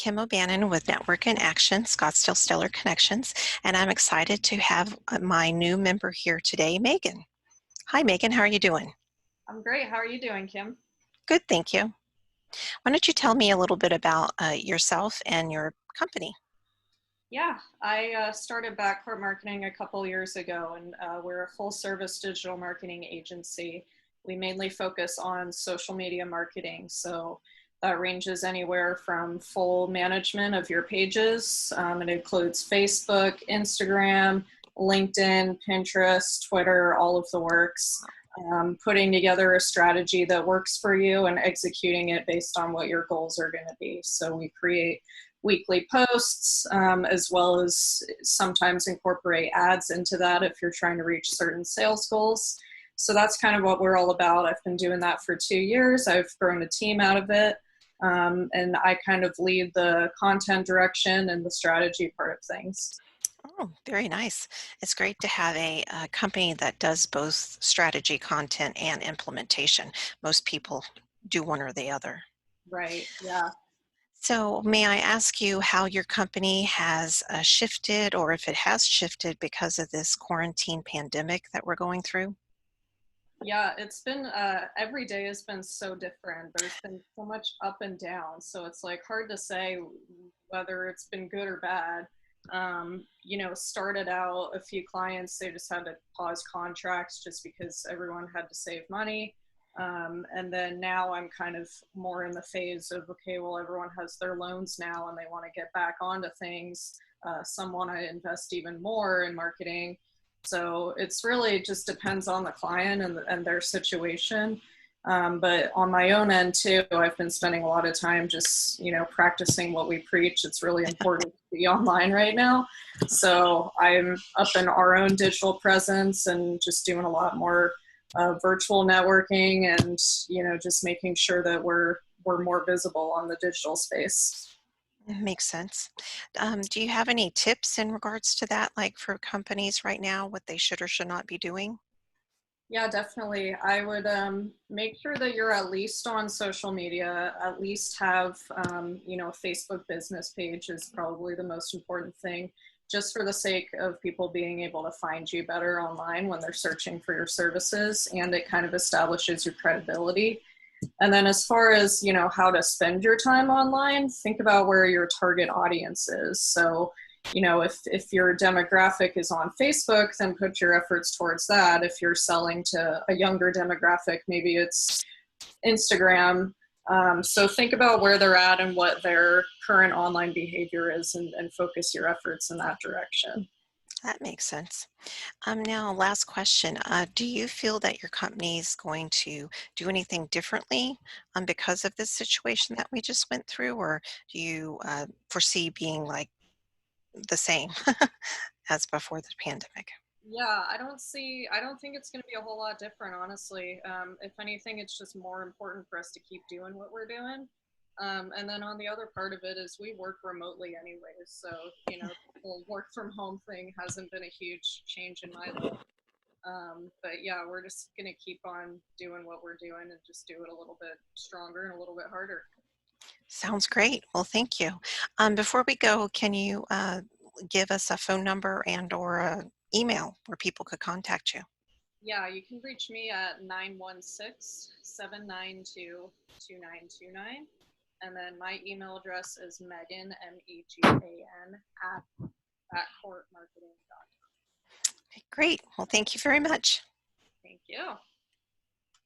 Kim O'Bannon with Network in Action, Scottsdale Stellar Connections, and I'm excited to have my new member here today, Megan. Hi, Megan. How are you doing? I'm great. How are you doing, Kim? Good, thank you. Why don't you tell me a little bit about yourself and your company? Yeah, I started Backcourt Marketing a couple years ago, and we're a full service digital marketing agency. We mainly focus on social media marketing. So that ranges anywhere from full management of your pages. It includes Facebook, Instagram, LinkedIn, Pinterest, Twitter, all of the works. Putting together a strategy that works for you and executing it based on what your goals are going to be. So we create weekly posts, as well as sometimes incorporate ads into that if you're trying to reach certain sales goals. So that's kind of what we're all about. I've been doing that for 2 years. I've grown a team out of it. And I kind of lead the content direction and the strategy part of things. Oh, very nice. It's great to have a company that does both strategy, content, and implementation. Most people do one or the other. Right. Yeah. So, may I ask you how your company has shifted or if it has shifted because of this quarantine pandemic that we're going through? Yeah, it's been every day has been so different. There's been so much up and down. So it's like hard to say whether it's been good or bad. Started out a few clients, they just had to pause contracts just because everyone had to save money. And then now I'm kind of more in the phase of, okay, well, everyone has their loans now and they want to get back onto things. Some want to invest even more in marketing. So it's really just depends on the client and their situation. But on my own end too, I've been spending a lot of time just, practicing what we preach. It's really important to be online right now. So I'm up in our own digital presence and just doing a lot more virtual networking and, just making sure that we're more visible on the digital space. Makes sense. Do you have any tips in regards to that, like for companies right now, what they should or should not be doing? Yeah, definitely. I would make sure that you're at least on social media, at least have, a Facebook business page is probably the most important thing, just for the sake of people being able to find you better online when they're searching for your services, and it kind of establishes your credibility. And then as far as, how to spend your time online, think about where your target audience is. So, if your demographic is on Facebook, then put your efforts towards that. If you're selling to a younger demographic, maybe it's Instagram. So think about where they're at and what their current online behavior is, and focus your efforts in that direction. That makes sense. Now, last question. Do you feel that your company is going to do anything differently because of this situation that we just went through, or do you foresee being like the same as before the pandemic? Yeah, I don't think it's going to be a whole lot different, honestly. If anything, it's just more important for us to keep doing what we're doing. And then on the other part of it is we work remotely anyways. So, the whole work from home thing hasn't been a huge change in my life. But yeah, we're just going to keep on doing what we're doing and just do it a little bit stronger and a little bit harder. Sounds great. Well, thank you. Before we go, can you give us a phone number and or a email where people could contact you? Yeah, you can reach me at 916-792-2929. And then my email address is Megan, Megan, at backcourtmarketing.com. Okay, great. Well, thank you very much. Thank you.